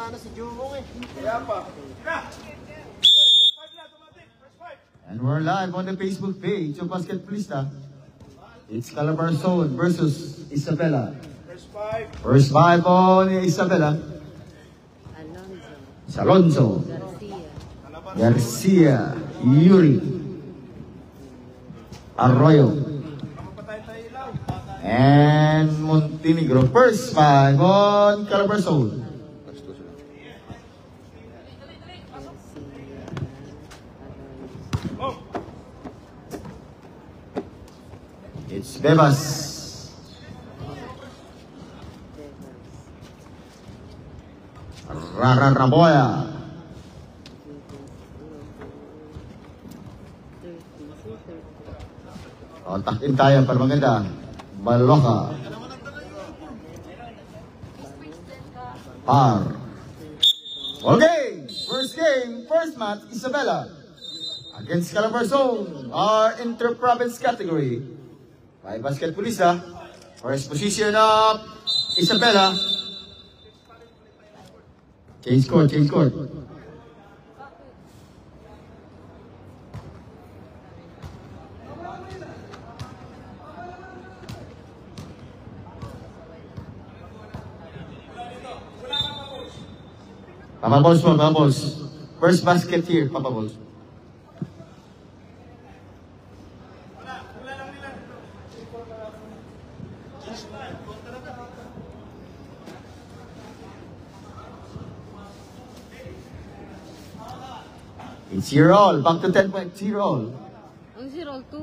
sana si Jumong eh. Kaya pa. And we're live on the Facebook page of Basketballista. It's Calabarzon versus Isabela. First five on Isabela. Alonso. Garcia. Yuri. Arroyo. And Montenegro. First five on Calabarzon. It's Bebas. Raboya. Kontakin tayo para maganda. Baloka. Par. Okay. First game, first match, Isabela against Calabarzon, our inter-province category. By Basketballista. First position of Isabela. Change court, change court. Papa Balls mo, Papa Balls. First basket here, Papa Balls. It's your all. Back to 10 points. Zero all. Ang zero all 2.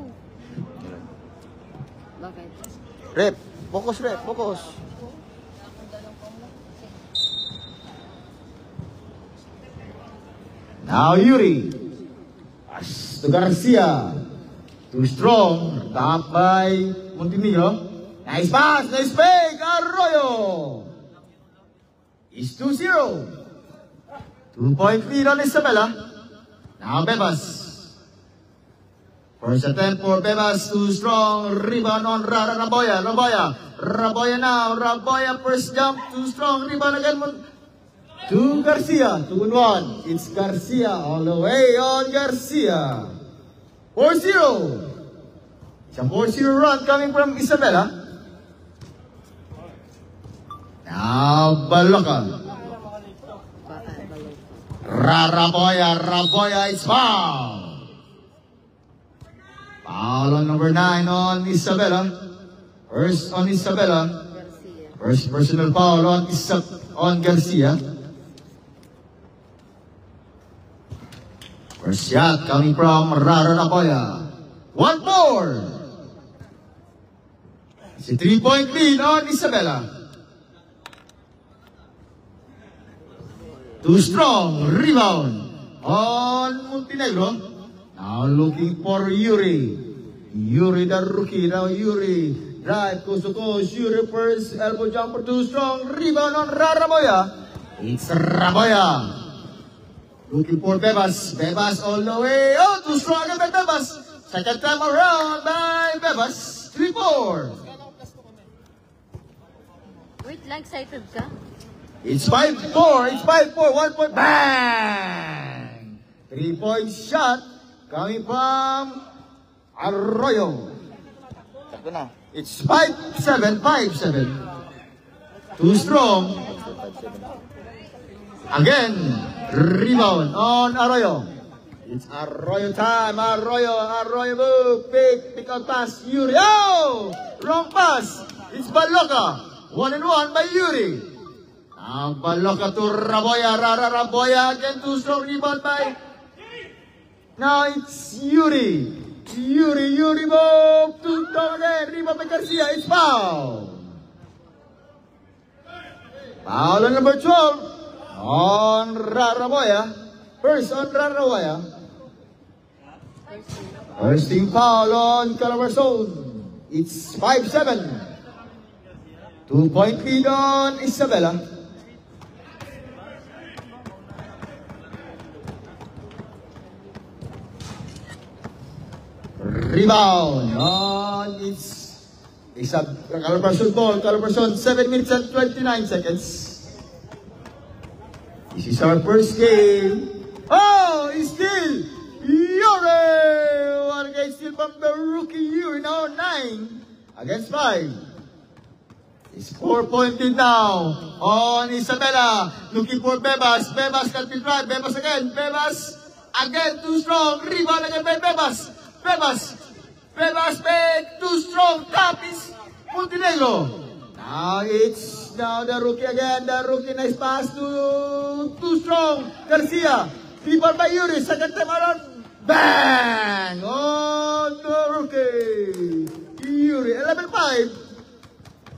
Bakit? Rep. Focus, rep. Focus. Now Yuri. Pass to Garcia. Too strong. Top by Montenegro. Nice pass. Nice fake. Arroyo. It's 2-0. 2-point lead on Isabela. Now Bebas. First attempt for Bebas. Too strong. Rebound on Raboya. Raboya now. Raboya first jump. Too strong. Rebound again. To Garcia. 2-1. It's Garcia all the way on Garcia. 4-0. It's a 4-0 run coming from Isabela. Now Baloka. Raboya, it's foul. Foul on number 9 on Isabela. First on Isabela. First personal foul on Garcia. First shot coming from Raboya. 1-4. It's a 3-point lead on Isabela. Too strong. Rebound on Montenegro. Now looking for Yuri. Yuri the rookie. Now Yuri. Drive coast to coast. Yuri first elbow jumper. Too strong. Rebound on Raboya. It's Raboya. Looking for Bebas. Bebas all the way. Oh, too strong again by Bebas. Second time around by Bebas. 3-4. Wait lang, excited ka? It's 5-4. It's 5-4. 1 point. Bang! 3-point shot coming from Arroyo. It's 5-7. 5-7. Too strong. Again. Rebound on Arroyo. It's Arroyo time. Arroyo move. Pick out pass. Yuri. Oh! Wrong pass. It's Baloka. 1-1 by Yuri. Now Baloka to Raboya. Raboya again. Too strong. Rebound by. Now it's Yuri. Yuri move. Too strong again. Rebound by Garcia. It's foul. Foul on number 12. On Raboya. First on Raboya. First team foul on Calabarzon. It's 5-7. 2-point lead on Isabela. Rebound on it's Calabarzon ball. Calabarzon 7 minutes and 29 seconds. This is our first game. Oh, it's still Yuri! One game still from the rookie Yuri. Now 9 against 5. It's 4-point lead now on Isabela. Looking for Bebas. Bebas can be drive. Bebas again. Bebas again. Too strong. Rebound again by Bebas. Bebas. Bebas made too strong. Tap is Montenegro. Now it's now the rookie again. The rookie nice pass to too strong. Garcia. Rebound by Yuri. Second time around. Bang! On the rookie. Yuri. 11-5.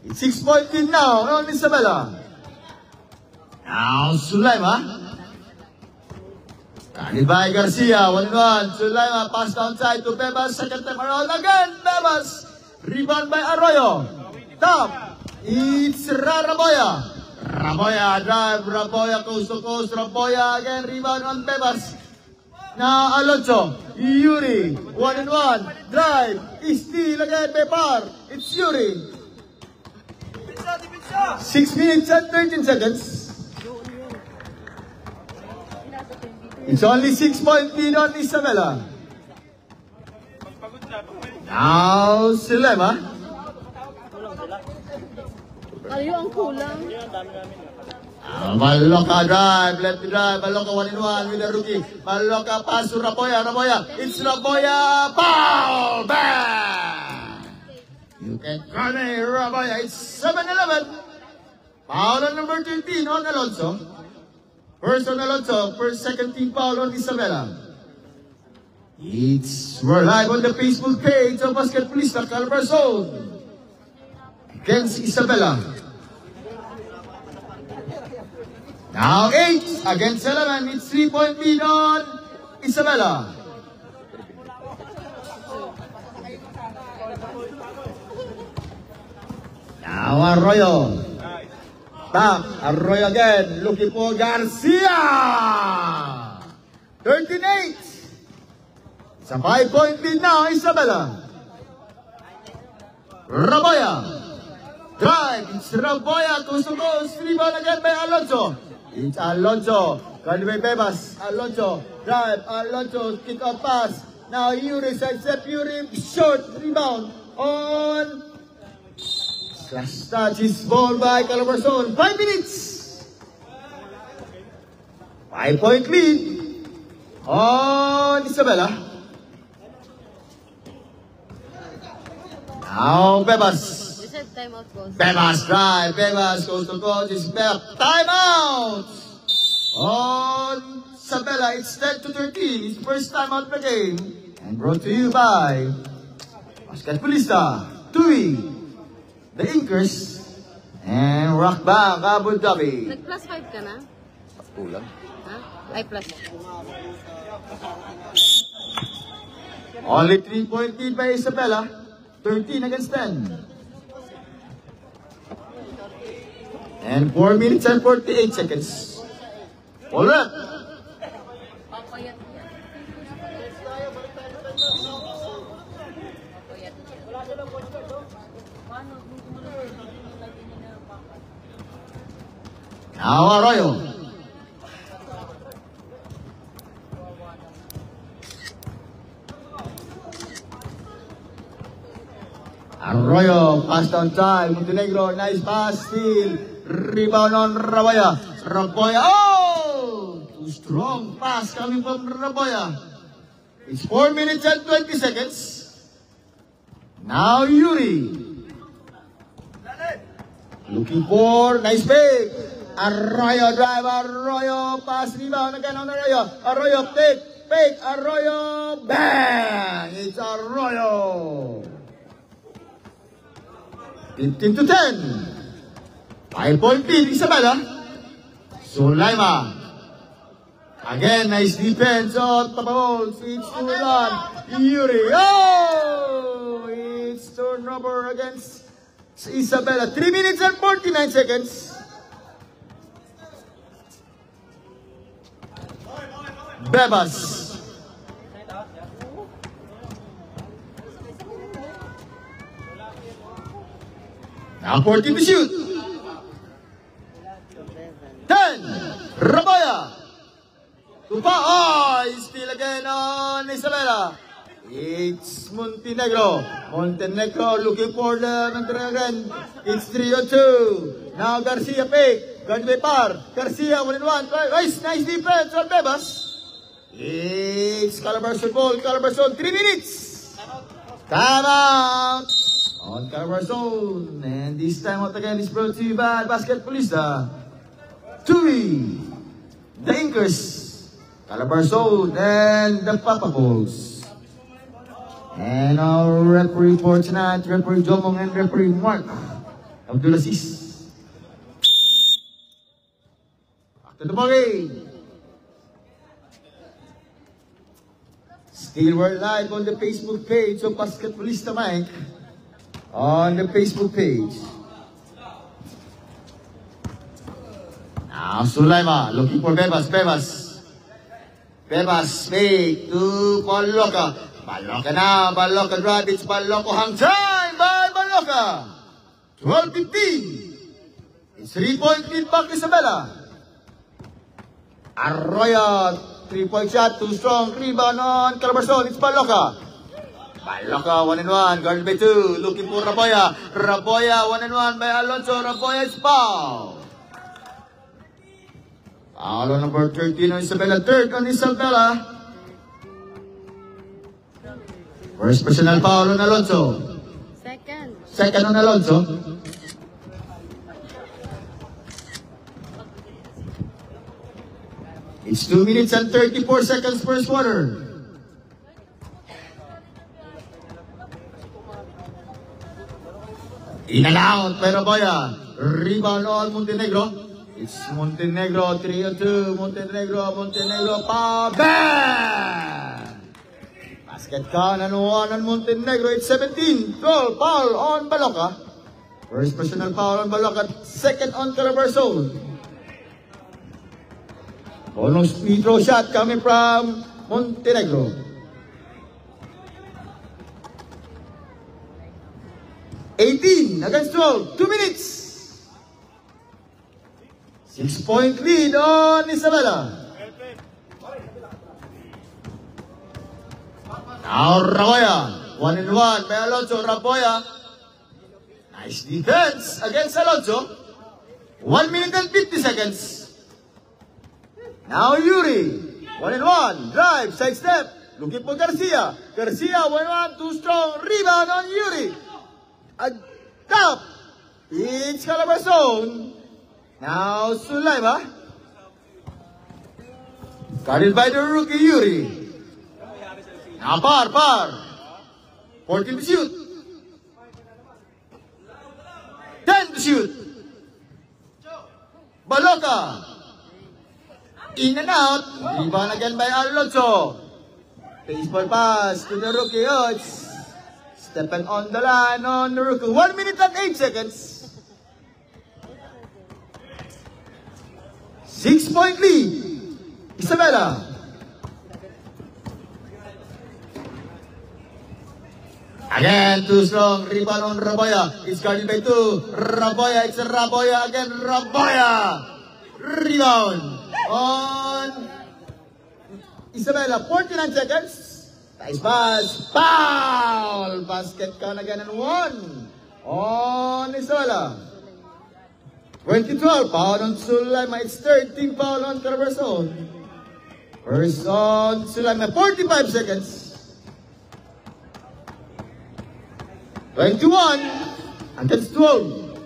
It's 6-point lead now on Isabela. Now Sulaima. Carried by Garcia. 1-1. Sulaima pass downside to Bebas. Second time around again. Bebas. Rebound by Arroyo. Top. It's Raboya. Raboya drive. Raboya coast to coast. Raboya again. Rebound on Bebas. Now Alonso. Yuri. 1-1. Drive. Steal again by Par. It's Yuri. 6 minutes and 13 seconds. It's only 6-point lead on Isabela. Now Silema. Ayo, ang kulang. Maloka drive, left drive, Maloka 1-1 with the rookie. Maloka pass to Raboya, Raboya. It's Raboya. Foul! Bang! You can call me Raboya. It's 7-11. Foul on number 13 on Alonso. First on Alonso, second team foul on Isabela. We're live on the Facebook page of Basketballista Calabarzon against Isabela. Now 8 against 11. It's 3-point lead on Isabela. Now Arroyo. Back, Arroyo again, looking for Garcia! 13-8! It's a 5-point lead now, Isabela. Raboya. Drive, it's Raboya, coast to coast, rebound again by Alonso. It's Alonso, gone by Bebas. Alonso, drive, Alonso, kick off pass. Now Yuri, side step, Yuri, short, rebound on... Slash touch is ball by Calabarzon. 5 minutes. 5-point lead on Isabela. Now Bebas. They said timeout, boss. Bebas drive. Bebas goes to coach. Is back. Timeout on Isabela. It's 10-13. It's first time out the game. And brought to you by Basketballista, TUI, The Inkers, and Rockbank, Abu Dhabi. Nag-plus 5 ka na? Kulang. Ha? Ay, plus. Only 3-point lead by Isabela. 13 against 10. And 4 minutes and 48 seconds. All right. Now Arroyo. Arroyo, pass down time. Montenegro, nice pass, steal. Rebound on Raboya. Raboya, oh! Too strong pass coming from Raboya. It's 4 minutes and 20 seconds. Now Yuri. Looking for, nice pick. Arroyo drive, Arroyo pass, rebound again on Arroyo. Arroyo pick, Arroyo, bang! It's Arroyo. 15-10. 5-point lead, Isabela. Sulaima. Again, nice defense on Tapabol. It's 2-1. Yuri. Oh! It's turnover against Isabela. 3 minutes and 49 seconds. Bebas. Now 14 to shoot. 10. Raboya. Isabela. It's Montenegro. Montenegro looking for the again. It's 3-2. Now Garcia fake. Guard by Par. Garcia 1-1. Nice defense on Bebas. It's Calabarzon ball. Calabarzon 3 minutes. Time out. On Calabarzon. And this time out again is brought to you by Basketballista. Tui. The Inkers. Calabarzon and the Papa Bulls. And our referee for tonight, referee Jomong and referee Mark Abdulaziz. Back to the ball game. Still we're live on the Facebook page of Basketballista Mike. On the Facebook page. Now Sulaima looking for Bebas. Bebas fake to Baloka. Baloka now. Baloka drive. It's Baloka hang time by Baloka. 12-15. It's 3-point lead back Isabela. Arroyo 3-point shot. Too strong. Rebound on Calabarzon. It's Baloka. Baloka 1-1. Guarded by 2. Looking for Raboya. Raboya 1-1 by Alonso. Raboya is foul. Foul on number 13 on Isabela. Third on Isabela. First personal foul on Alonso. Second on Alonso. It's 2 minutes and 34 seconds first quarter. In and out by Raboya. Rebound on Montenegro. It's Montenegro 3-2. Montenegro. Bam! Basket count and 1 on Montenegro. It's 17-12. Foul on Baloka. First personal foul on Baloka. Second on Calabarzon. Bonus free throw shot coming from Montenegro. Against 12. 2 minutes. 6-point lead on Isabela. Now Raboya. 1-1 by Alonso. Raboya. Nice defense against Alonso. 1 minute and 50 seconds. Now Yuri. 1-1. Drive. Side step. Looking for Garcia. Garcia 1-1. Too strong. Rebound on Yuri. A top. It's Calabarzon. Now Sulaima. Guarded by the rookie Yuri. Now Par. 14 to shoot. 10 to shoot. Baloka. In and out. Rebound again by Alonso. Baseball pass to the rookie. Oh, it's stepping on the line on the rookie. 1 minute and 8 seconds. 6-point lead. Isabela. Again, too strong. Rebound on Raboya. It's guarded by 2. Raboya. It's Raboya again. Raboya. Rebound on Isabela. 49 seconds. Nice pass. Foul. Basket count again and 1 on Isabela. 20-12. Foul on Sulaima. It's 13 foul on Calabarzon. First on Sulaima. 45 seconds. 21 against 12.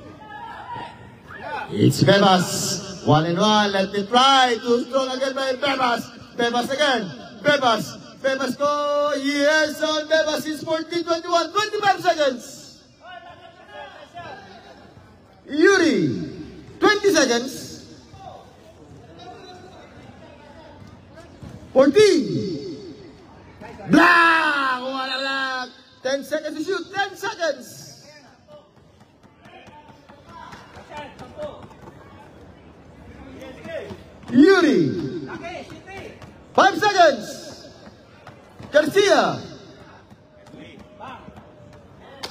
It's Bebas. 1-1. Let it fly. Too strong again by Bebas. Bebas again. Bebas go. Yes, on Bebas is 14-21. 25 seconds. Yuri. 20 seconds. 14. Blah! Wala. 10 seconds to shoot. 10 seconds. Yuri. 5 seconds. Garcia.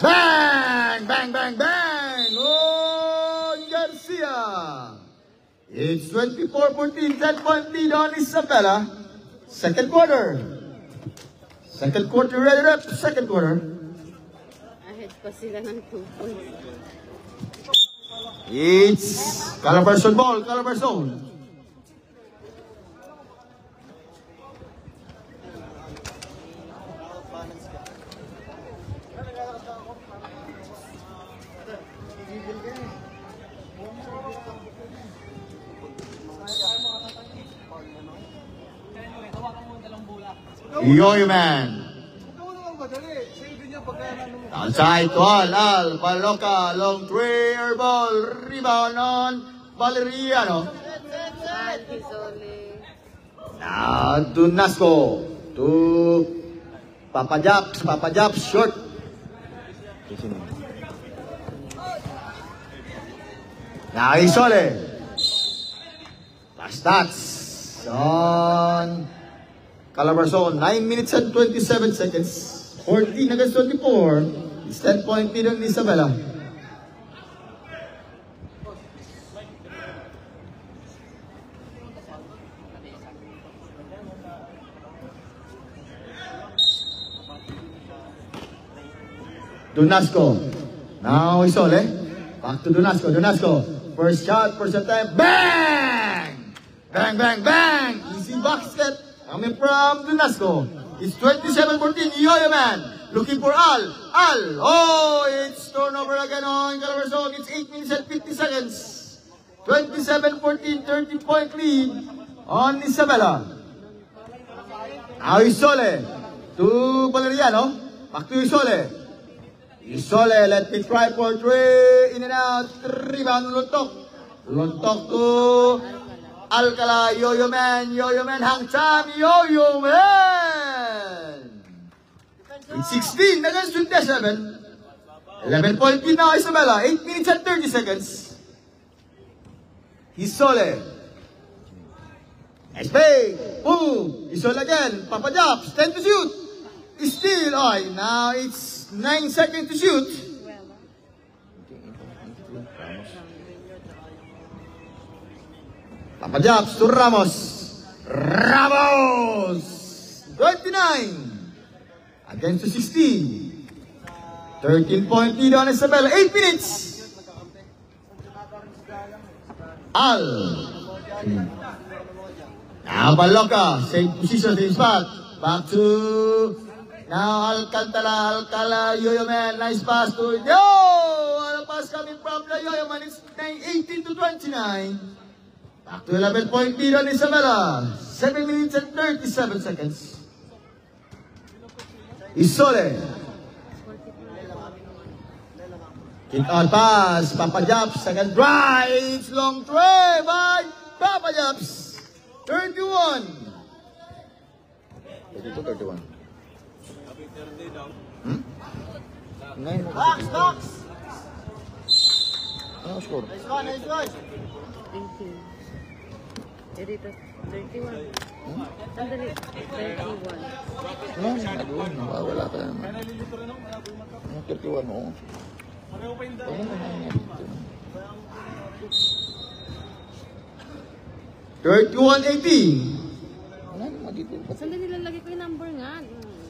Bang! Oh, Garcia. It's 24-14. 10-point lead on Isabela. Second quarter. Second quarter, ready, rep. Second quarter. Ahead pa sila ng 2 points. It's Calabarzon ball, Calabarzon. Yoyo man. Outside to Al Baloca, long three, air ball, rebound on Valeriano. Now to Nasco, to Papa Japs, short. Now Isole. Last stats on Calabarzon, 9 minutes and 27 seconds. 14 against 24. It's 10-point lead on Isabela. Donasco. Now Isole. Back to Donasco. Donasco. First shot, first attempt. Bang! Bang, bang, bang! Easy basket coming from Donasco. It's 27-14. Yoyo man. Looking for Al. Oh, it's turnover again on Calabarzon. It's 8 minutes and 50 seconds. 27-14, 30-point lead on Isabela. Now Isole to Valeriano. Back to Isole. Isole, let me try for three. In and out. Rebound, Luntok to Alcala. Yoyo man, hang time. Yoyo man. It's 16 against 27. 11-point lead now Isabela. 8 minutes and 30 seconds. Isole. Nice play. Boom. Isole again. Papa Japs. 10 to shoot. Still. Now it's 9 seconds to shoot. Papa Japs to Ramos. 29 against 16. 13-point lead on Isabela. 8 minutes. Al. Now Baloca. Same position, same spot. Back to now Alcala. Yoyo man. Nice pass to Yo! What a pass coming from the Yoyo man. It's 18 to 29. Back to 11-point lead on Isabela. 7 minutes and 37 seconds. Isole. Kick out pass. Papa Japs. Second drive. Long tray by Papa Japs. 31. 31. Box! Ano score? Nice one. 18. Dito, 31. Sandali, 31. Wala ka naman. 31 mo. 31-18. Wala naman dito. Sandali, nilalagay ko yung number nga.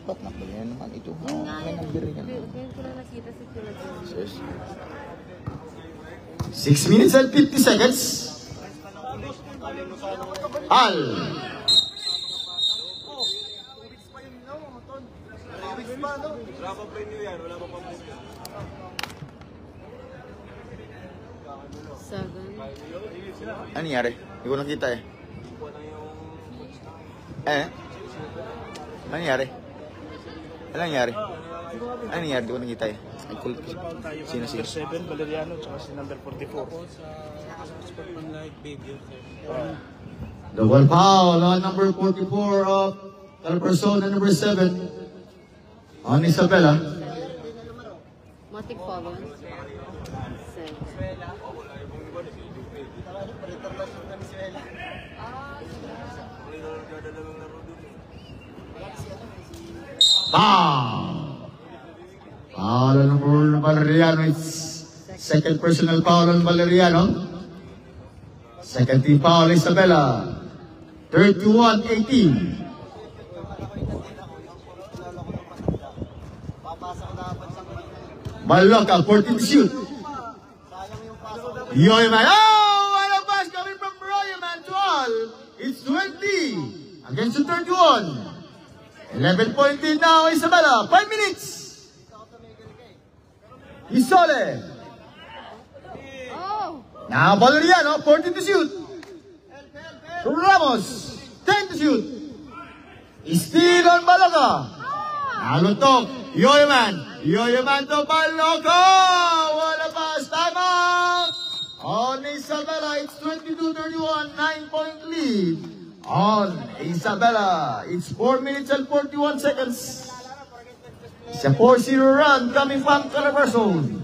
Ba't nakbal yan naman ito? Yung nga May yan. number yan. Ngayon ko lang nakita si Tula John. Yes. 6 minutes and 50 seconds. Al. Seven. Ano nangyari? Hindi ko nakita eh. Ano nangyari? Ano nangyari? Ano nangyari? Hindi ko nakita eh. Ay, cool. Sino? Number 7, Valeriano, tsaka si number 44. Double foul on number 44 of Calabarzon and number 7 on Isabela. Matic foul. 7. Foul! Foul on number Valeriano. It's second personal foul on Valeriano. Second team foul, Isabela. 31-18. Baloka, 14 to shoot. Yoyoman. Oh, what a pass coming from Royoman to Al. It's 20 against the 31. 11-point lead now, Isabela. 5 minutes. Isole. Oh! Now Valeriano, 14 to shoot. Ramos, 10 to shoot. Still on Baloka. Naluntok, Yoyoman. Yoyoman to Baloka. What a pass, time out. On Isabela, it's 22-31, 9-point lead. On Isabela, it's 4 minutes and 41 seconds. It's a 4-0 run coming from Calabarzon.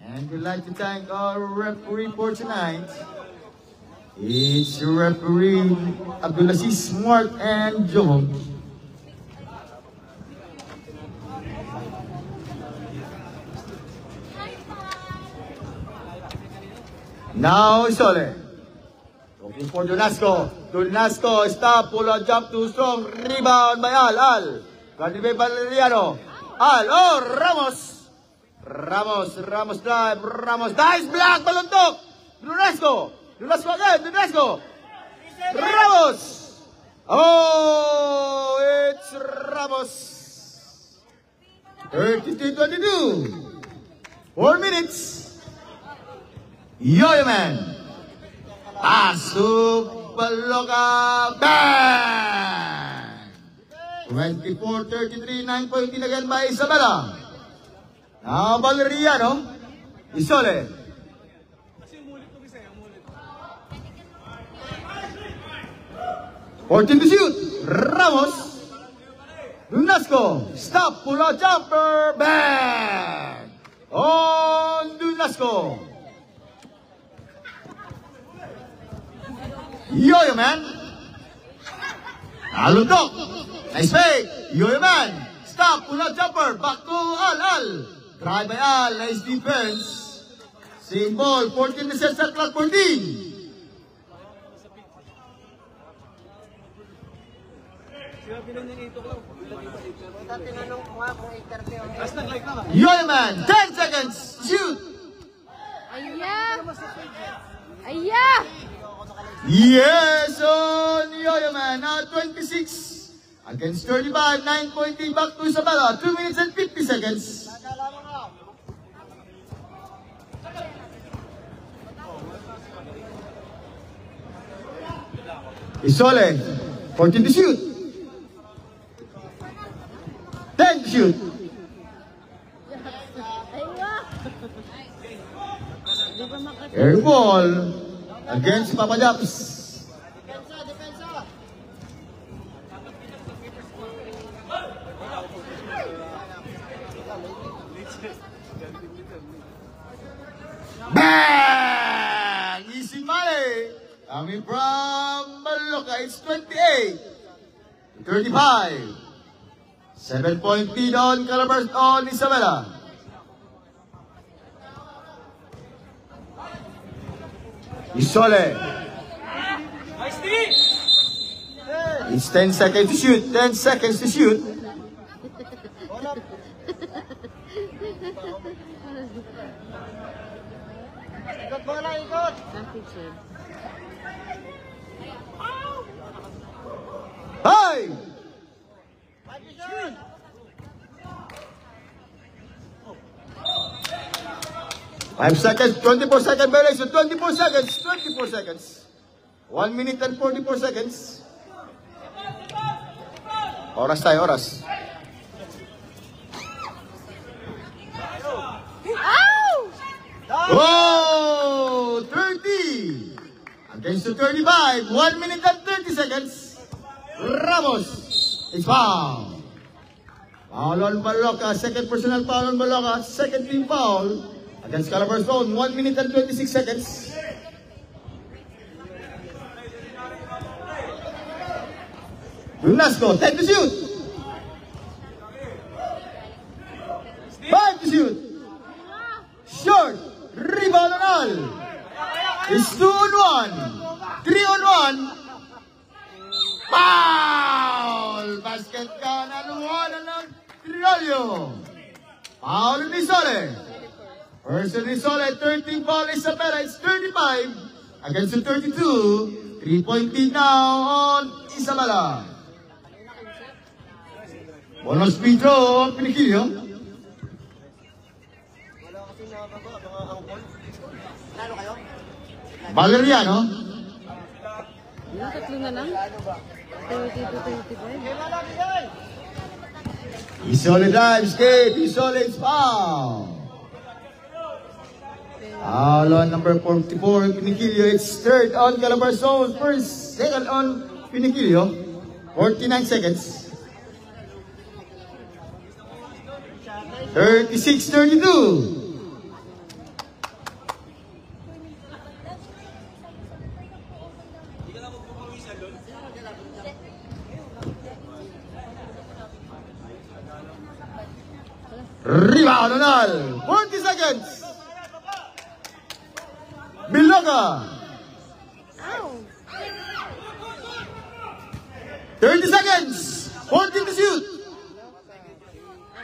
And we'd like to thank our referee for tonight. It's referee Abdulaziz Mark and Joe. Now Isole. Looking for Donasco. Donasco, stop, pull out, jump too strong. Rebound by Al. Guarded by Valeriano. Al, oh, Ramos. Ramos drive, Ramos dives, block, balontok. Donasco again, Donasco. Ramos. Oh, it's Ramos. 32-22. 4 minutes. Yoyoman. Pass to Baloka. Bang! 24-33, 9-point lead again by Isabela. Now Valeriano. Isole. Fourteen to shoot. Ramos. Donasco. Stop. Pull out jumper. Bang! On Donasco. Yoyoman. Alundok. Nice fake. Yoyoman. Stop. Pull out jumper. Back to Al. Drive by Al. Nice defense. Same ball. 14 to set shot clock 14. Yoyoman. 10 seconds. Shoot. Ayah! Yes, on Yoyoman. Now 26 against 35. 9-point lead back to Isabela. 2 minutes and 50 seconds. Isole. 14 to shoot. 10 to shoot. Air ball against Papa Japs. Bang! Easy money. Coming from Baloka, it's 28-35. 7-point lead on Calabarzon on Isabela. Isole. It's 10 seconds to shoot. 10 seconds to shoot. Hi! 5 seconds, 24 second violation, 24 seconds. 1 minute and 44 seconds. Oras tayo, oras. Oh! 30! Against the 35, 1 minute and 30 seconds. Ramos is foul. Foul on Baloka, second personal foul on Baloka, second team foul. Against Calabarzon, 1 minute and 26 seconds. Donasco, 10 to shoot. 5 to shoot. Short. Rebound on all. It's 2 on 1. 3 on 1. Foul! Basket ka na luwanan ng Tirolio. Foul ni Sole. Person ni Sole, 13 foul Isabela. It's 35 against the 32. 3-point lead now on Isabela. Bonus free throw, Pinikilio. Valeriano. Yung tatlo na lang. 30 to 35. Isole drives, Kate. Isole is foul. Foul on number 44, Pinikilio. It's third on Calabarzon. First, second on Pinikilio. 49 seconds. 36-32. Rebound, Anal. 40 seconds. Biloga. 30 seconds. 14 to shoot.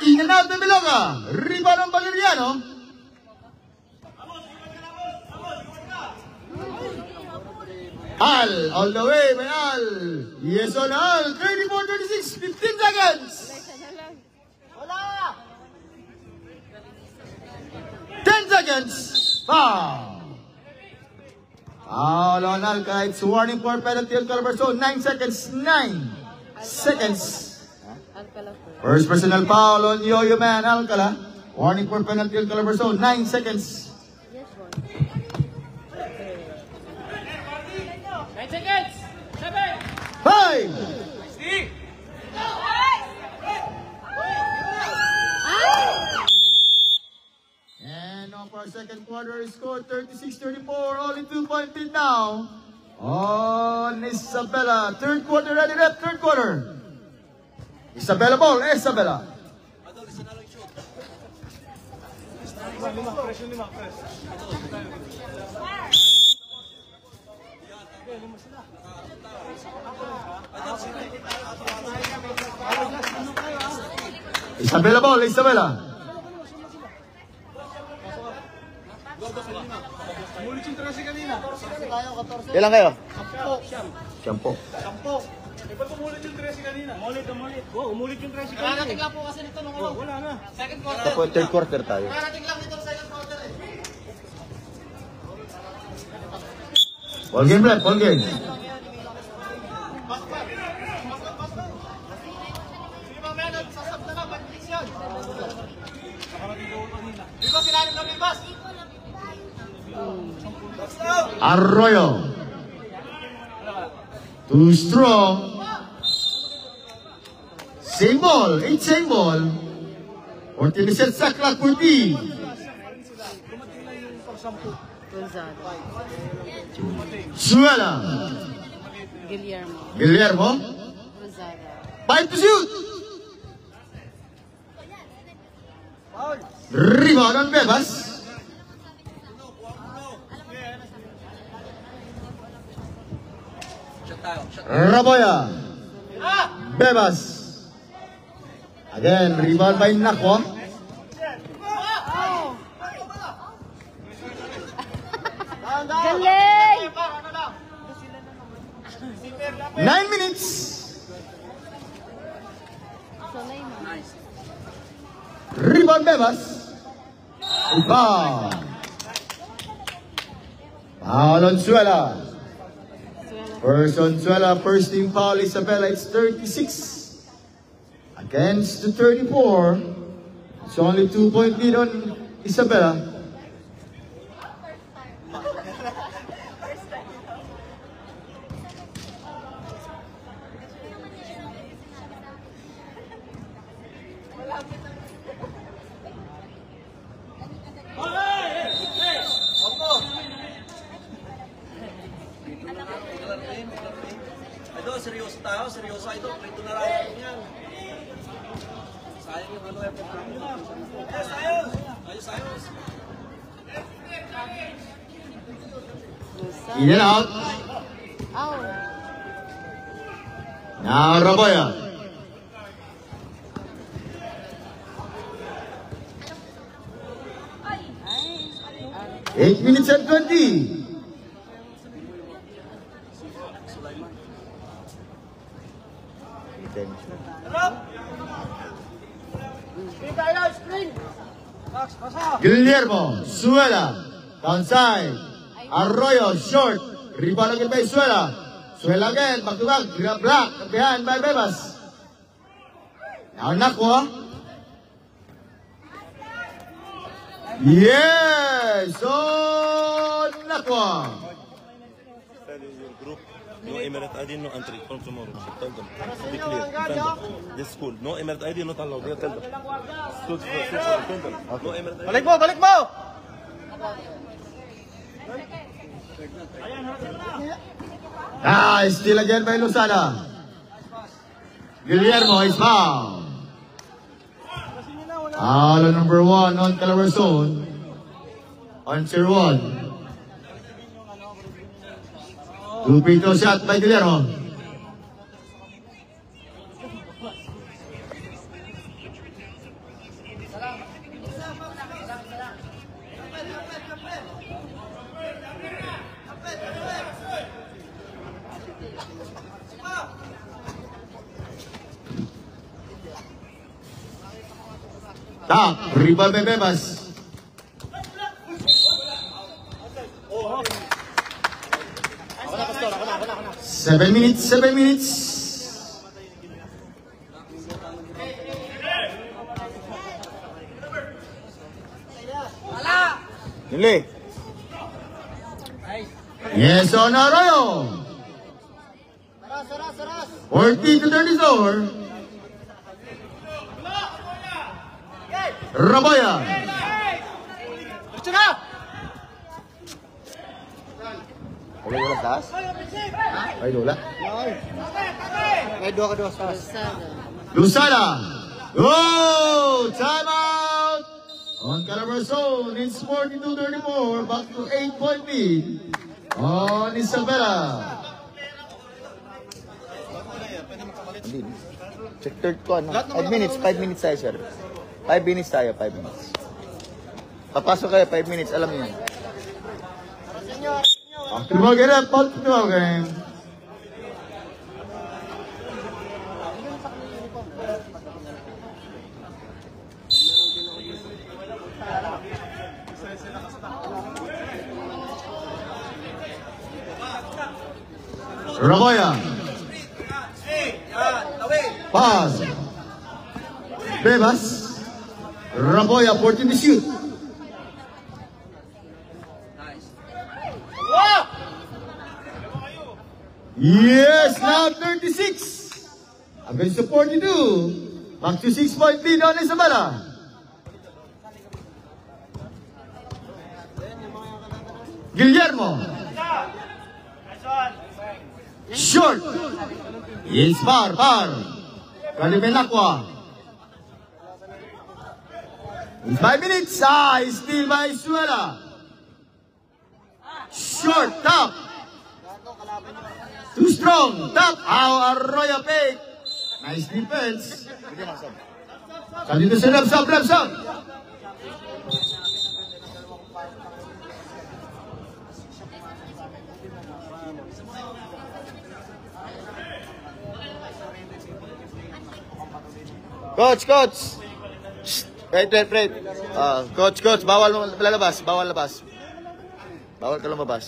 In and out ng Biloga. Rebound ng Valeriano. Al, all the way by Al. Yes on Al. 34-36. 15 seconds. 10 seconds. Foul. Foul on Alca. It's warning for penalty on Calabarzon. 9 seconds. 9 seconds. Alcala po. First personal foul on Yo-Yo Man Alcala. Warning for penalty on Calabarzon. 9 seconds. Yes, boy. 9 seconds! 7! 5. And on for our second quarter, score 36-34. Only 2-point lead now on Isabela. Third quarter ready, rep. Third quarter. Isabela ball. Isabela. Isabela ball. Isabela. Ilan kayo? 10. Umulit yung 13 kanina. Umulit. Oh, umulit yung 13 kanina. Kararating lang po kasi nito nung ano. Wala na. Second quarter. Ito po, third quarter tayo. Kararating lang nito second quarter eh. Ball game, rep. Ball game. Sige mamaya na, sasab na lang. Ba't yan? Bibas, ilalim na bibas. Arroyo. Too strong. Same ball. 8 same ball. 40 set sa clock 40. Gonzalo. Suela. Guillermo. Guillermo. Gonzalo. 5 to shoot. Rebound on Bebas. Raboya. Bebas. Again, rebound by Nakwa. Galing! 9 minutes. Solay mo. Rebound Bebas. Foul. Foul on Suela. First on Suela, first team foul Isabela. It's 36 against the 34. It's only 2-point lead on Isabela. Ito, seryoso tayo. Seryoso ito. Prito na lang yan. Sayang yung ano effort namin. Ayos, ayos! Ayos, ayos! In and out. Ow. Now Raboya. Ay. 8 minutes and 20. Guillermo, Suela, downside. Arroyo, short. Rebound again by Suela. Suela again, back to back. Block, behind by Bebas. Now Nakwa. Yes, on Nakwa. Tell your group, no Emirate ID, no entry from tomorrow. Tell them. Be clear. Tell them. This school, no Emirate ID, not allowed. Tell them. Tell them. No Emirate ID. Balik mo, balik mo! Still again by Luzada. Guillermo is fouled. Foul on number 1 on Calabarzon. On tier 1. 2 free throw shot by Guillermo. Top, rebound by Bebas. Seven minutes. Yuli. Yes, on Arroyo. 40 to 34. Raboya. Wala yung taas? Ay, Lola. May dua ka dua sa Lusada. Luzada. Oh, timeout. On Calabarzon, it's 42-34. Back to 8-point lead. On Isabela. Hindi. Check third ko, ano? 5 minutes tayo, sir. 5 minutes tayo, 5 minutes. Papasok kayo, 5 minutes, alam niyo yan. After the ball game, out to the ball game. Raboya. Pass. Bebas. Raboya, 14 to shoot. Yes, now 36. Against the 42. Back to 6-point lead on Isabela. Guillermo. Short. It's par. Kalimenakwa. In 5 minutes. Still by Suela. Short, top. Too strong. Top. Arroyo fake. Nice defense. Dito sa left sub. Coach! Shh. Wait. Coach, bawal lalabas, Bawal ka lumabas.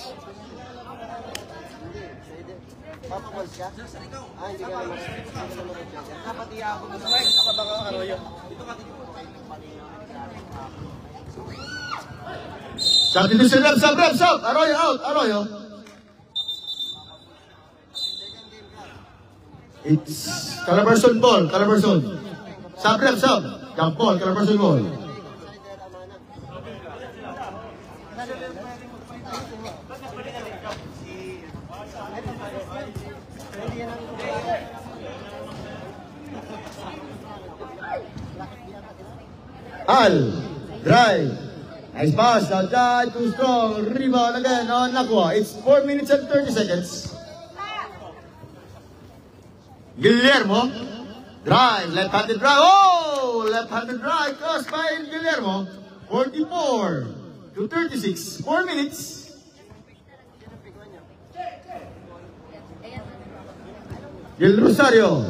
Shot dito sa left sub. Arroyo out. It's Calabarzon ball. Sub. Jump ball, Calabarzon ball. Al, drive. Nice pass. Outside. Too strong. Rebound again on Nakwa. It's 4 minutes and 30 seconds. Guillermo. Drive. Left-handed drive. Oh! Left-handed drive. Crossed by Guillermo. 44 to 36. 4 minutes. Gil Rosario.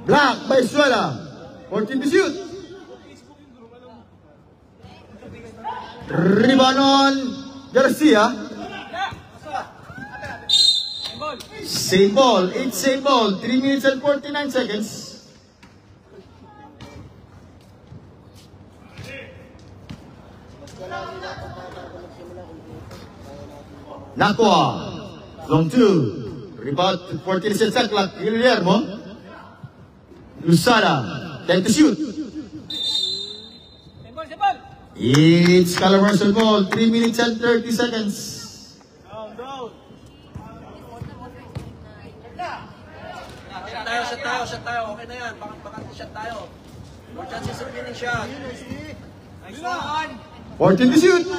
Block by Suela. 14 to shoot. Rebound on Garcia. Same ball. It's same ball. 3 minutes and 49 seconds. Nakwa. Long two. Rebound 14 seconds clock. Guillermo. Lusada. 10 to shoot. It's Calabarzon ball. 3 minutes and 30 seconds. Shot tayo. Okay na yan. Bakit shot tayo. More chances of winning shot. Nice one. 14 to shoot. 10.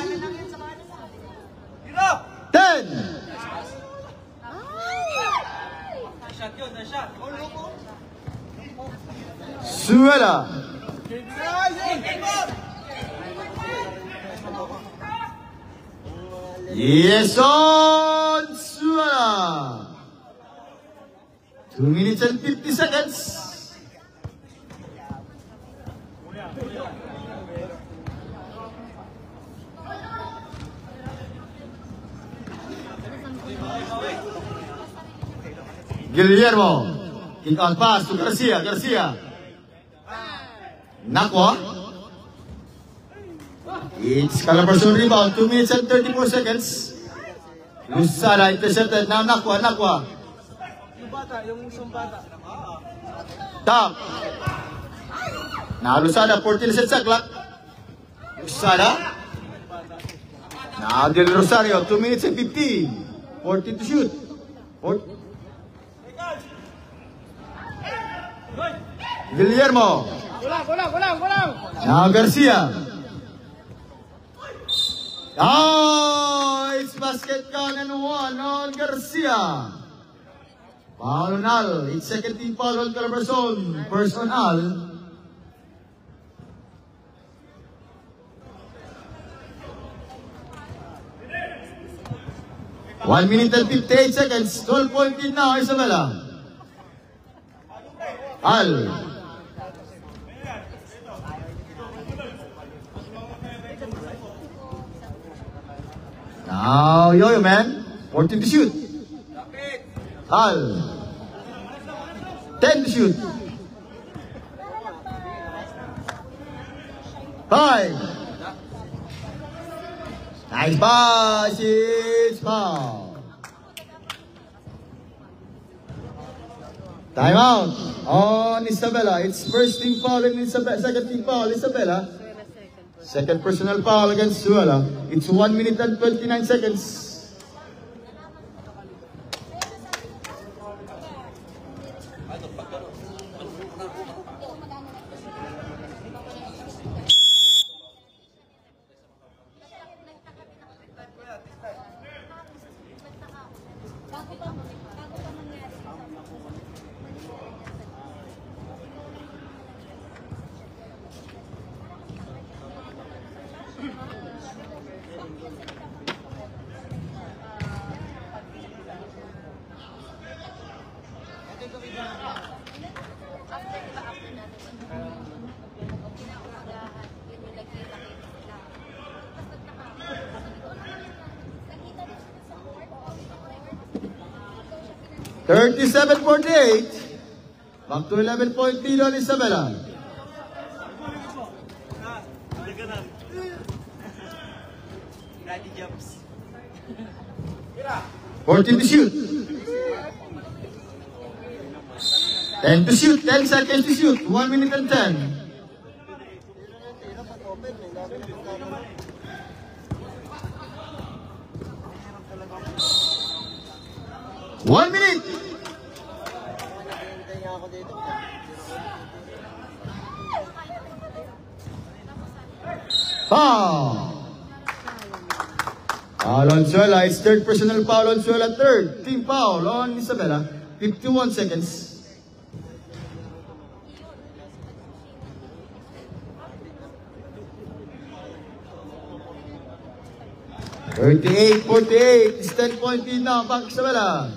Shot yun, na shot. Suela. Yes on Suela. 2 minutes and 50 seconds. Guillermo. Kick out pass to Garcia. Garcia. Nakwa. It's Calabarzon rebound. 2 minutes and 34 seconds. Lusada intercepted. Now Nakwa. Nakwa. Yung sumbata. Tap. Now Lusada. 14 seconds sa clock. Lusada. Now Del Rosario. 2 minutes and 15. 14 to shoot. Guillermo. Now Garcia. Oh, it's basket count and 1 on Garcia. Foul on Al. It's second team foul on Calabarzon. First on Al. One minute and 58 seconds. 12-point lead now, Isabela. Al. Now, Yo-Yo Man. 14 to shoot. Al. 10 to shoot. 5. Nice pass. It's foul. Timeout on Isabela. It's first team foul and second team foul. Isabela. Second personal foul against Suela. It's 1 minute and 29 seconds. $37-48. Back to 11-point lead on Isabela. Daddy jumps. 14 to shoot. 10 to shoot. 10 seconds to shoot. 1 minute and 10. One minute. Foul! Foul on Suela. It's third personal foul on Suela. Third team foul on Isabela. 51 seconds. $38-48. It's 10-point lead now. Back Isabela.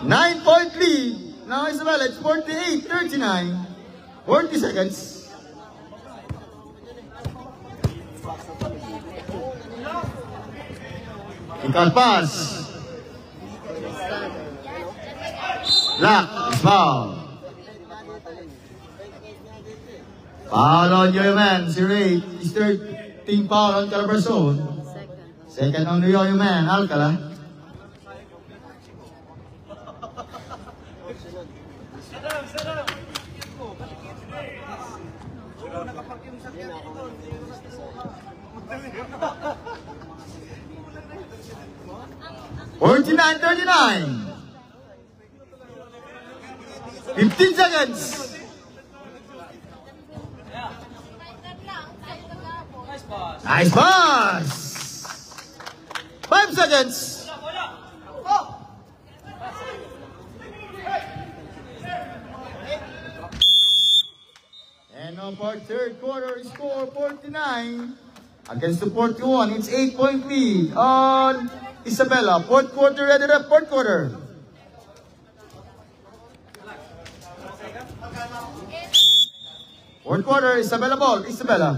Nine-point lead. Now Isabela, it's 48-39. 40 seconds. Kick-out pass. Black is foul. Foul on Yo-Yo Man. 0-8. His third team foul on Calabarzon. Second on the Yo-Yo Man. Alcala. $49-39. 15 seconds. Nice pass. 5 seconds. And now for third quarter, score 49 against the 41. It's 8-point lead on Isabela. Fourth quarter, ready to fourth quarter. Fourth quarter, Isabela ball. Isabela.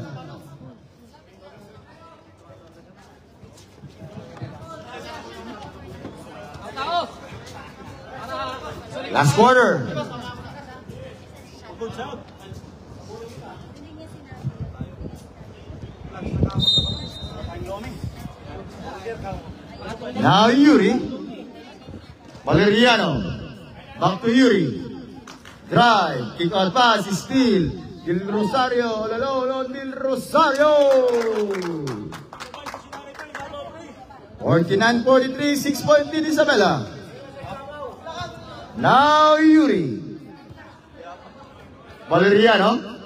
Last quarter. Now Yuri. Valeriano. Back to Yuri. Drive. Kick out pass. Steal. Del Rosario. Lalo Del Rosario. 49-43. 6-point lead Isabela. Now Yuri. Valeriano.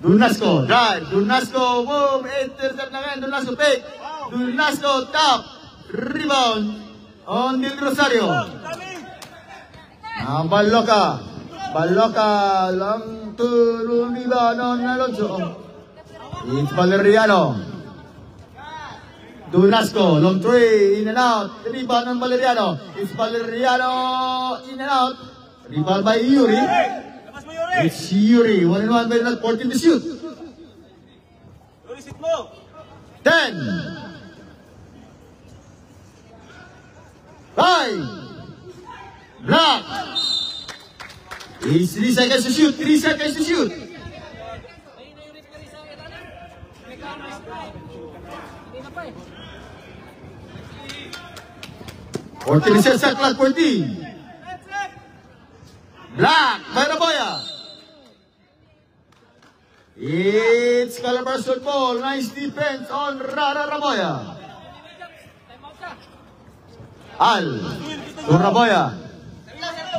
Dunasco. Drive. Dunasco. Boom. Intercept na ngayon. Dunasco. Take. Dunasco. Top. Rebound. On Del Rosario. Baloka. Baloka. Lang turun rebound on Alonso. It's Valeriano. Dunasco. Long three. In and out. Rebound on Valeriano. It's Valeriano. In and out. Rebound by Yuri. It's Yuri. 1-1 by not 14 to shoot. 10. 5. Block. It's 3 seconds to shoot. 3 seconds to shoot. Fourteen is set clock 14. Black by Raboya. It's Calabarzon ball. Nice defense on Rara Raboya. Al to Raboya.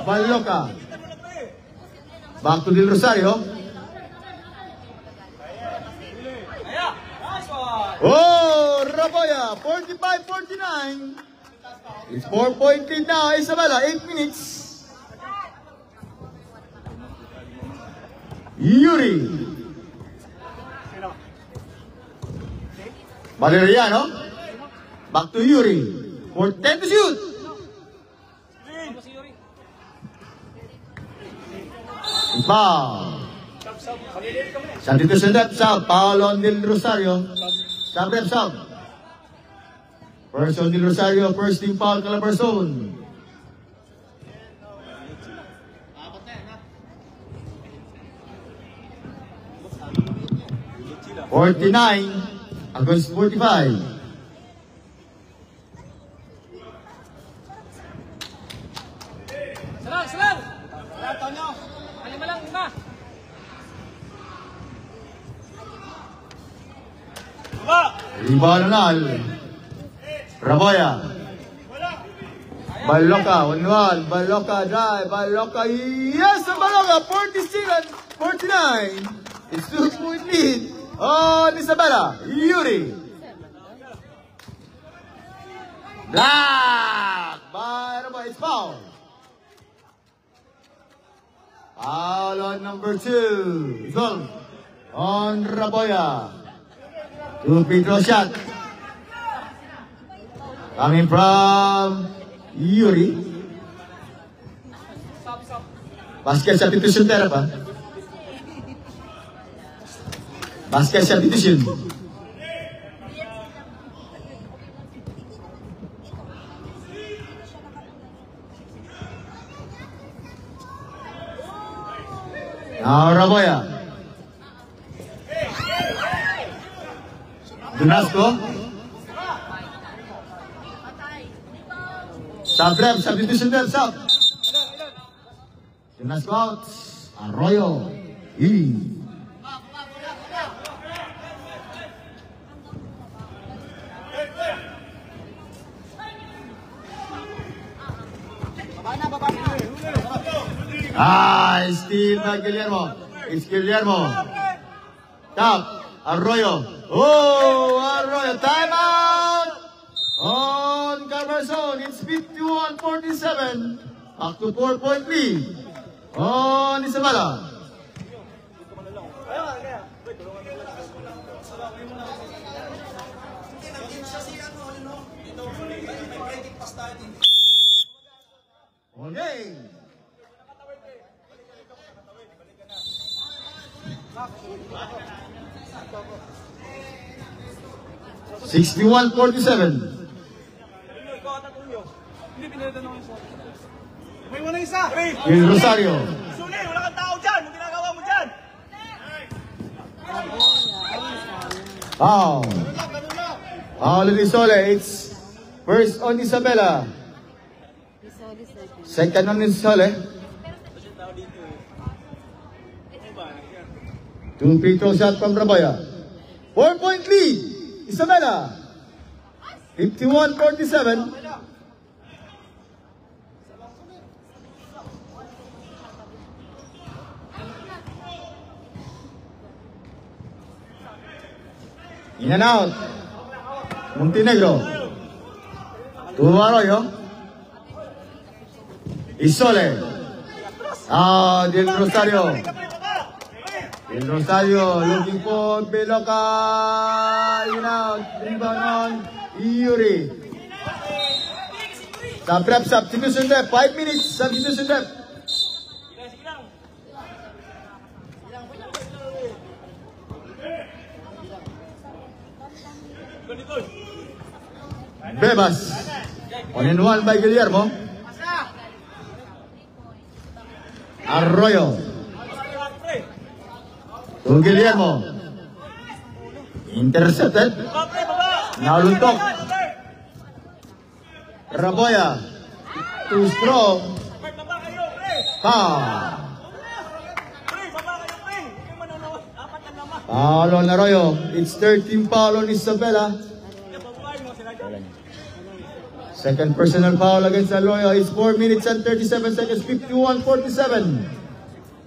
Baloka. Back to Del Rosario. Oh, Raboya. 45-49. It's 4-point lead now. Isabela, 8 minutes. Yuri. Valeriano. Back to Yuri. For 10 to shoot. Foul. Substitution rep sub. Foul on Del Rosario. Sub rep sub. First on Del Rosario. First team foul Calabarzon. $49 against 45. Selang! Tonyo! Lima lang, 5. Baba! Rebound Nal. Raboya. Baloka, 1-1. Baloka drive. Baloka, yes, Baloka, 47-49. It's 2-point lead on Isabela. Yuri. Black. By Raboya, it's foul. Foul on number 2. Goal on Raboya. 2 free throw shot. Coming from Yuri. Basket substitution tayo pa. Basket substitution. Now Raboya. Dunasco. Sabrem, substitution there, sub. Dunasco out. Arroyo. In. Steal by Guillermo. It's Guillermo. Tap. Arroyo. Oh, Arroyo. Timeout. On Carverson. It's 51-47. Back to 4-point lead. On Isabela. Okay. 61-47. May wala isa. Will Rosario. Suli, wala kang tao dyan. Anong ginagawa mo dyan? Foul. Foul on Isole. It's first on Isabela. Second on Isole. 2 free throw shot from Raboya. 4-point lead. Isabela. 51-47. In and out. Montenegro. To Arroyo. Isole. Del Rosario. Del Rosario looking for Beloka. In out. Rebound on Yuri. Substitution depth. 5 minutes. Substitution depth. Bebas. 1-1 by Guillermo. Arroyo. To Guillermo. Intercepted. Naluntok. Raboya. Too strong. Foul. Foul on Arroyo. It's 13 foul on Isabela. Second personal foul against Arroyo is 4 minutes and 37 seconds, 51-47.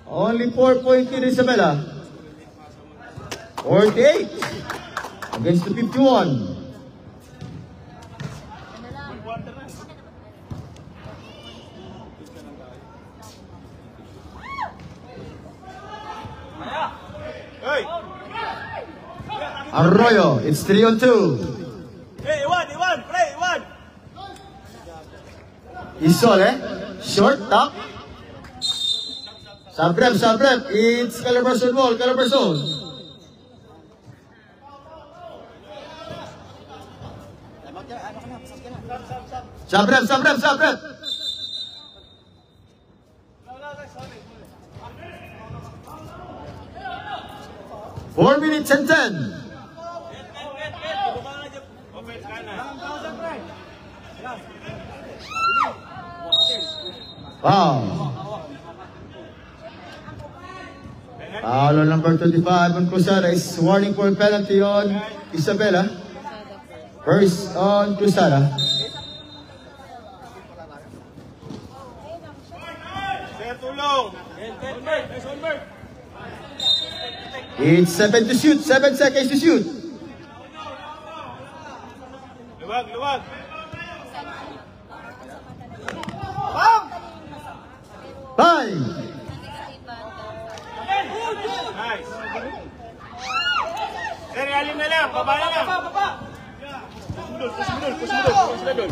Only 4-point lead Isabela. 48 against the 51. Arroyo, it's 3-on-2. Hey, Iwan, play, Iwan. Isole, short top. Sabrem, it's Calabarzon ball, Calabarzon. Sabrem. 4 minutes and 10. Wow. Foul on number 25 on Cruzada is warning for penalty on Isabela. First on Cruzada. Sir, tulong. It's 7 to shoot. 7 seconds to shoot. Luwag, luwag. Five. Nice. Sir, alim na lang. Baba na lang. Push mo dun.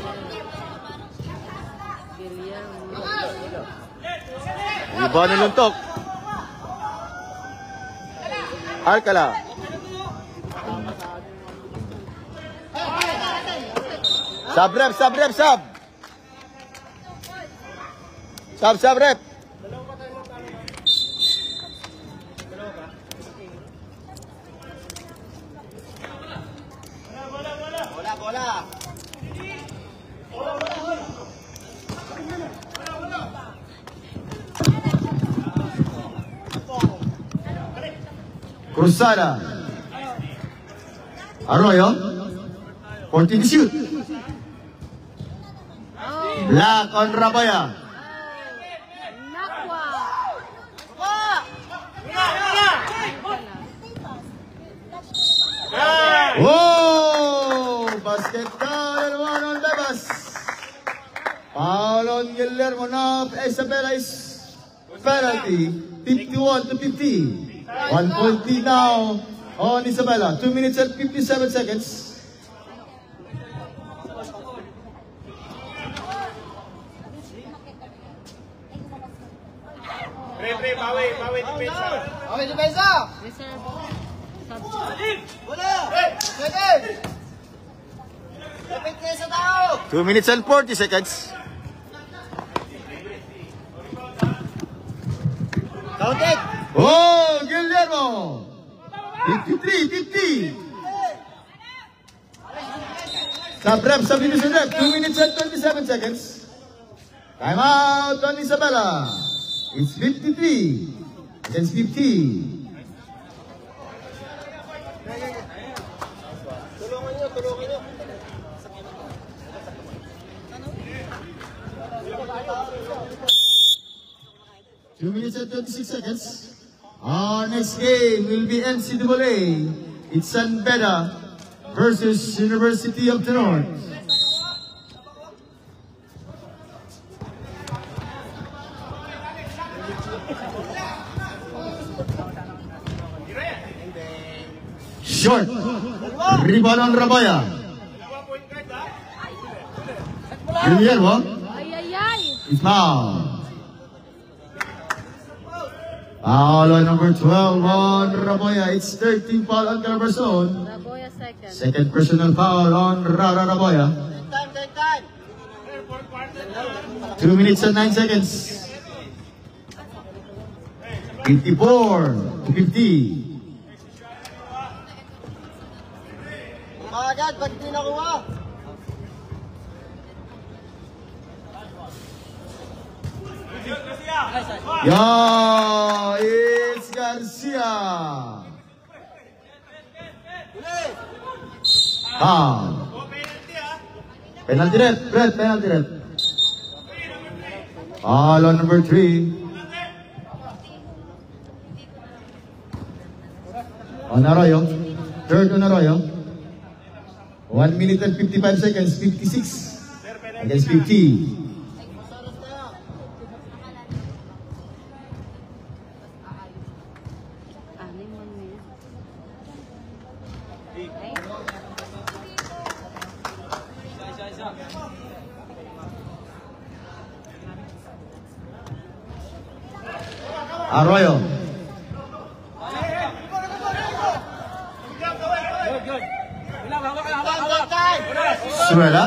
Iba na luntok. Alcala. Sub rep. Sub rep. Cruzada. Arroyo. 14 to shoot. Black on Raboya. Nakwa. Oh! Basket count and one on Bebas. Foul on Guillermo. Now Isabela is penalty. 51 to 50. 1 point lead now on Isabela. 2 minutes and 57 seconds. Pre, bawi depensa. Reserve. Substitute. 2 minutes and 40 seconds. Counted. Oh, Guillermo! 53, 50. Substitution rep. 2 minutes and 27 seconds. Time out on Isabela. It's 53 against 50. Tulungan nyo. 2 minutes and 26 seconds. Our next game will be NCAA. It's San Beda versus University of the North. Short. Rebound on Raboya. Guillermo. Ay. It's foul. Foul on number 12 on Raboya. It's 13 foul on Calabarzon. Raboya second. Second personal foul on Rara Raboya. Time. 2 minutes and 9 seconds. 54 to 50. Agad, ba't di nakuha? Yeah, it's Garcia. Penalty red, penalty red. Foul on number 3. On Arroyo. Third on Arroyo. 1 minute and 55 seconds, 56 against 50. Arroyo. Suela.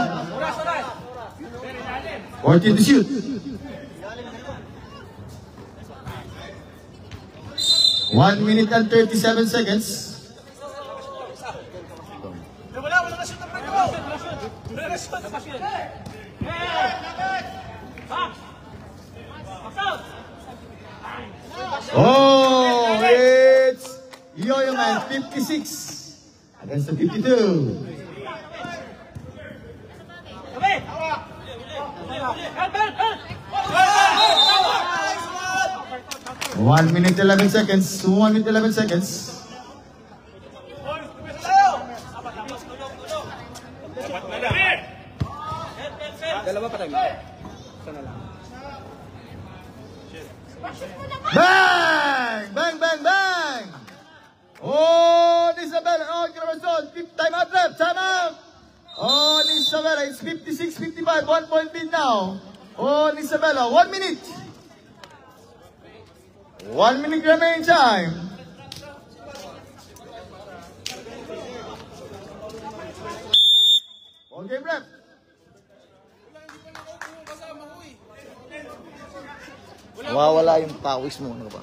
14 to shoot. 1 minute and 37 seconds. Oh, it's Yo-Yo Man 56 against the 52. 1 minute 11 seconds. 1 minute 11 seconds. Dalawa pa tayo. Sana lang. Bang! Bang, bang, bang! On Isabella, on Carabason, fifth time out left, time out! On Isabella, it's 56-55, 1 point lead now. On Isabella, 1 minute. 1 minute remaining time. Ball game left. Mawawala yung pawis mo. Ano ba?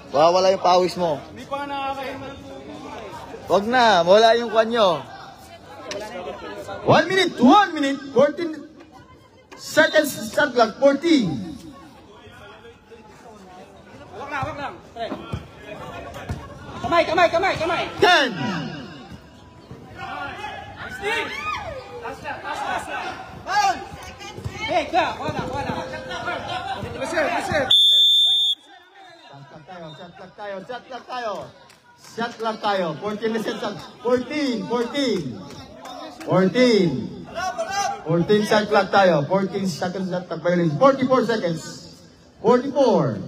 Mawawala yung pawis mo. Hindi pa nga nakakain. Wag na, wala yung kwan nyo. 1 minute, 14 seconds, start clock, 14. Wag lang. Pre. Kamay. 10. Hey, wala. Reset. Shot clock tayo. 14 seconds. 14 shot clock tayo. 14 seconds shot clock violation. 44 seconds. 44.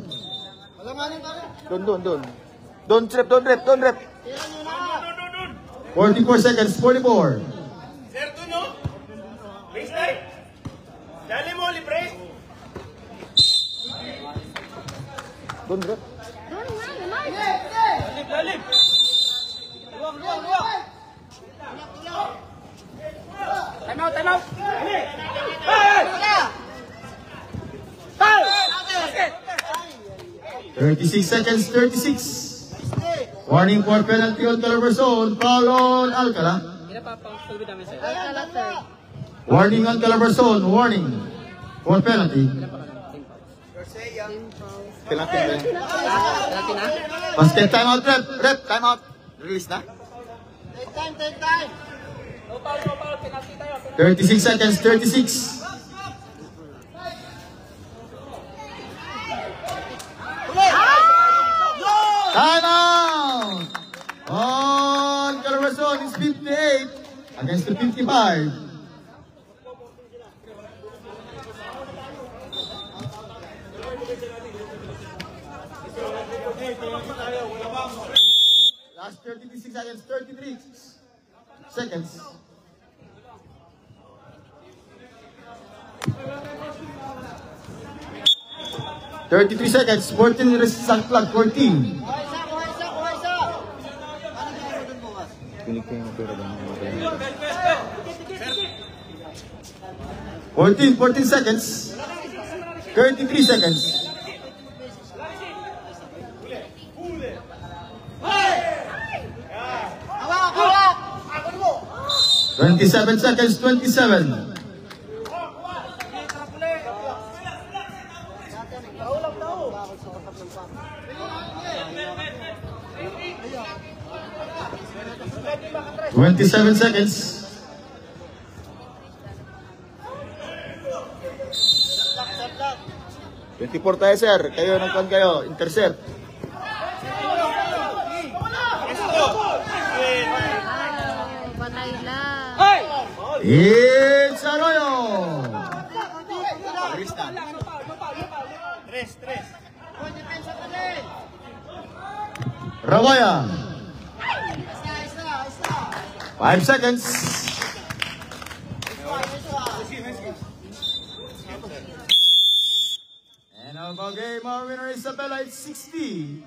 Doon. Don't rep. 44 seconds. 44. Sir, to no? Baseline. Dali mo, libre. Don't rep. Dalip. Luwag. Time out. Hey! 36 seconds. 36. Warning for penalty on Calabar zone. Foul on Alcala. Warning on Calabar zone. Warning for penalty. Penalty na. Basket time out. Rep. Time out. Release na. Take time. No foul, penalty tayo. 36 seconds. 36. Time out! On Calabar zone is 58 against the 55. Last 36 seconds, 33 seconds. Thirty-three seconds, 14 resistance clock, 14. Pinig ko yung pera doon. 14 seconds. 33 seconds. 27 seconds, 27. Twenty-seven seconds. $24 tayo, sir. Kayo, nagpan kayo. Intercept. Patay lang. It's Arroyo. Tres. Rawaya. 5 seconds. And our game, our winner Isabella, it's 60.